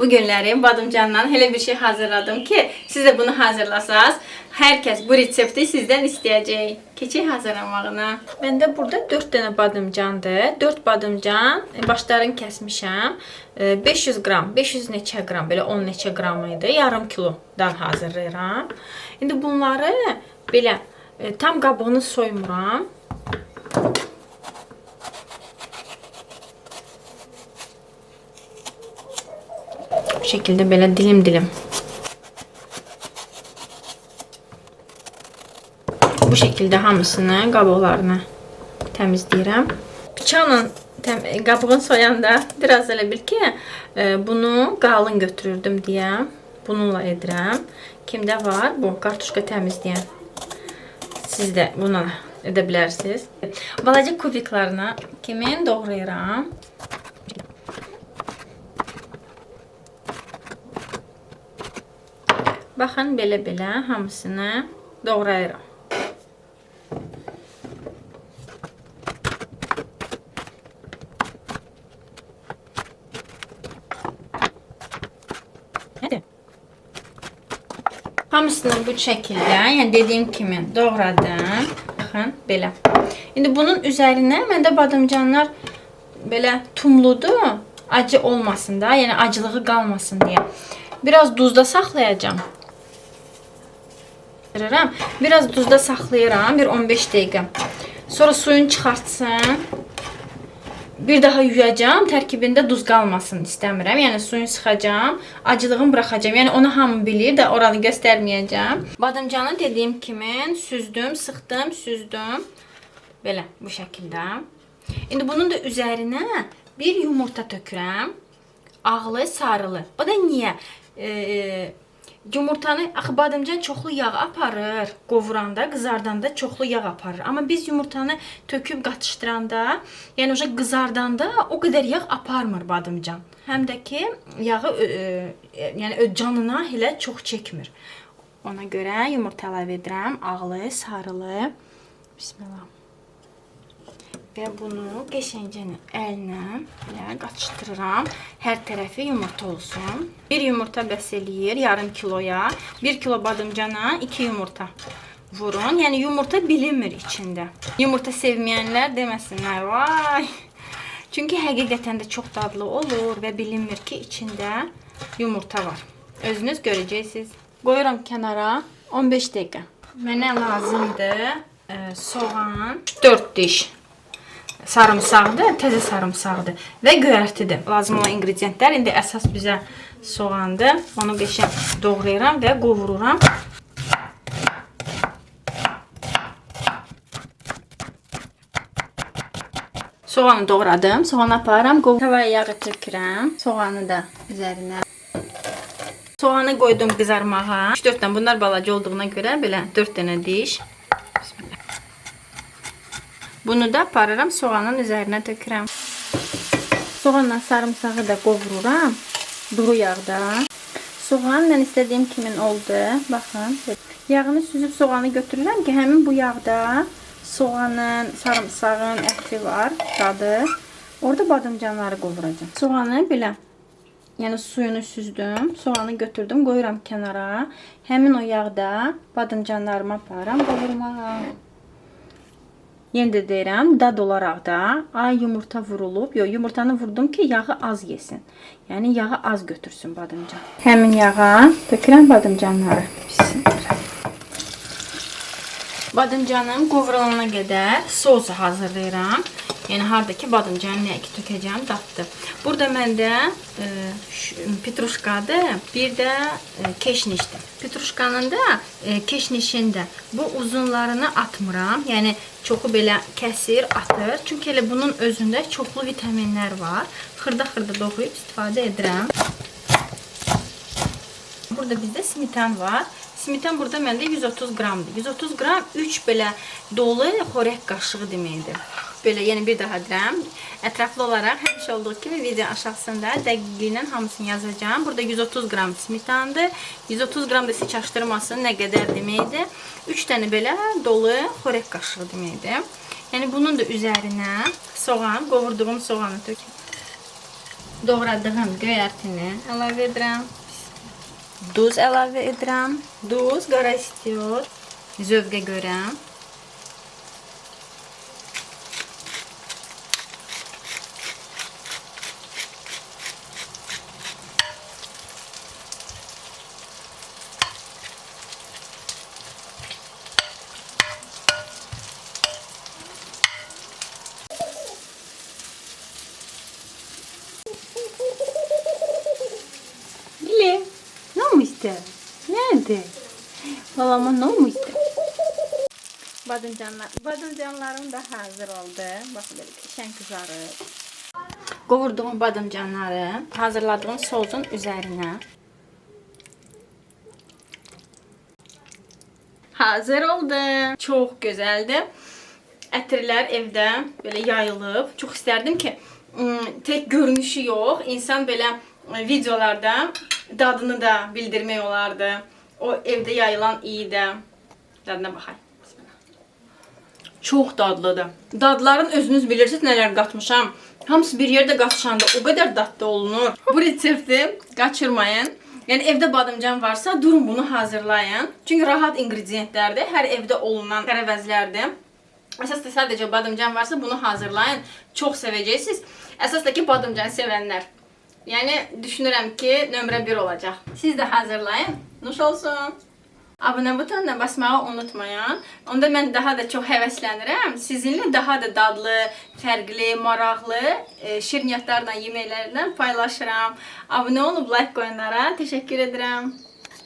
Bu günləri badımcandan elə bir şey hazırladım ki, siz də bunu hazırlasanız, hər kəs bu resepti sizdən istəyəcək. Keçək hazırlamağına. Məndə burada 4 dənə badımcandır. 4 badımcan, başlarını kəsmişəm. 500 qram, 500 neçə qram, belə 10 neçə qram idi. Yarım kilodan hazırlayıram. İndi bunları belə tam qabığını soymuram. Bu şekilde böyle dilim. Bu şekilde hamısını qabıqlarını təmizləyirəm. Bıçaqla qabığını soyanda biraz elə bil ki, bunu qalın götürürdüm deyə bununla edirəm. Kimdə var bu kartuşka təmizləyən? Siz də bunu edə bilərsiniz. Balaca kubiklarına kimi doğrayıram. Baxın, belə-belə hamısını doğrayıram. Hamısını bu şəkildə, yəni dediyim kimi doğradım. Baxın, belə. İndi bunun üzərinə məndə badımcanlar belə tumludur, acı olmasın da, yəni acılığı qalmasın deyə. Biraz duzda saxlayacağım. Biraz duzda saxlayıram, bir 15 dəqiqə. Sonra suyunu çıxartsın. Bir daha yuyacağım, tərkibində duz qalmasın istəmirəm. Yəni suyunu sıxacağım, acılığını buraxacağım. Yəni onu hamı bilir də, oranı göstərməyəcəm. Badımcanı dediyim kimi süzdüm, sıxdım, süzdüm. Belə, bu şəkildə. İndi bunun da üzərinə bir yumurta tökürəm. Ağlı, sarılı. O da niyə? Yumurtanı, axı badımcan çoxlu yağ aparır. Qovuranda, qızardanda çoxlu yağ aparır. Amma biz yumurtanı töküb qatışdıranda, yəni oca qızardanda o qədər yağ aparmır badımcan. Həm də ki, yağı yəni canına elə çox çəkmir. Ona görə yumurta əlavə edirəm. Ağlı, sarılı. Bismillah. Və bunu qəşəngcə əlinə belə qaçışdırıram. Hər tərəfi yumurta olsun. Bir yumurta bəs eləyir yarım kiloya. 1 kilo badımcana 2 yumurta vurun. Yəni yumurta bilinmir içində. Yumurta sevməyənlər deməsinlər, vay. Çünki həqiqətən də çox dadlı olur və bilinmir ki, içində yumurta var. Özünüz görəcəksiniz. Qoyuram kənara 15 dəqiqə. Mənə lazımdır soğan 4 diş. Sarımsaqdır, təzə sarımsaqdır və göyərtidir. Lazım olan ingrediyentlər. İndi əsas bizə soğandır. Onu qəşəng doğrayıram və qovururam. Soğanı doğradım. Soğanı aparıram. Tavaya yağı tökürəm. Soğanı da üzərinə. Soğanı qoydum qızarmağa. 3-4 dənə, bunlar balaca olduğuna görə belə 4 dənə diş. Bunu da aparıram, soğanın üzərinə tökürəm. Soğanla sarımsağı da qovururam, duru yağda. Soğan mən istədiyim kimin oldu. Baxın, yağını süzüb soğanı götürürəm ki, həmin bu yağda soğanın, sarımsağın əti var, dadı. Orada badımcanları qovuracağım. Soğanı belə, yəni suyunu süzdüm, soğanı götürdüm, qoyuram kənara. Həmin o yağda badımcanlarımı aparıram, qovurmağa. Yenə də deyirəm, dad olaraq da yumurta vurulub. Yox, yumurtanı vurdum ki, yağı az yesin. Yəni yağı az götürsün badımcan. Həmin yağa tökürəm badımcanları. Badımcanım qovrulana qədər sosu hazırlayıram. Yəni hardakı badımcanı nə ki tökəcəm daddır. Burada məndə petruşkadır, bir də keşnişdir. Petruşkanın da keşnişin də bu uzunlarını atmıram. Yəni çoxu belə kəsir, atır. Çünki elə bunun özündə çoxlu vitaminlər var. Xırda-xırda doğrayıb istifadə edirəm. Burada bizdə smetan var. Smetan burada məndə 130 qramdır. 130 qram 3 belə dolu xörək qaşığı deməkdir. Belə, yəni bir daha deyirəm. Ətraflı olaraq həmişə olduğu kimi video aşağısında dəqiqliklə hamısını yazacağım. Burada 130 qram smetandır. 130 qram da siz çaşdırmasın nə qədər deməkdir. 3 dənə belə dolu xörək qaşığı deməkdir. Yəni bunun da üzərinə soğan, qovurduğum soğanı tökürəm. Doğradığım göyərtini əlavə edirəm. Duz əlavə edirəm. Duz, qara istiot, zövqə görə. Bile, ne olmuştu? Nerede? Balama ne olmuştu? Badımcanlarım da hazır oldu. Bakın böyle şen kızarır. Qovurduğum badımcanları hazırladığım sosun üzerine. Hazır oldu. Çok güzeldi. Ətirlər evdə belə yayılıb. Çox istərdim ki, tek görünüşü yox, insan belə videolarda dadını da bildirmək olardı. O evdə yayılan iyi də. Dadına baxaq. Çox dadlıdır. Dadların özünüz bilirsiniz nələr qatmışam. Hamısı bir yerdə qatışanda o qədər dadlı olunur. Bu resepti qaçırmayın. Yəni evdə badımcan varsa durun bunu hazırlayın. Çünki rahat ingrediyentlərdir. Hər evdə olunan tərəvəzlərdir. Əsas da sadəcə badımcan varsa bunu hazırlayın. Çox sevəcəksiniz. Əsas da ki badımcan sevənlər. Yəni düşünürəm ki nömrə 1 olacaq. Siz də hazırlayın. Nuş olsun. Abunə butonuna basmağı unutmayın. Onda mən daha da çox həvəslənirəm. Sizinlə daha da dadlı, fərqli, maraqlı şirniyyatlarla, yeməklərlə paylaşıram. Abunə olub like qoyunlara təşəkkür edirəm.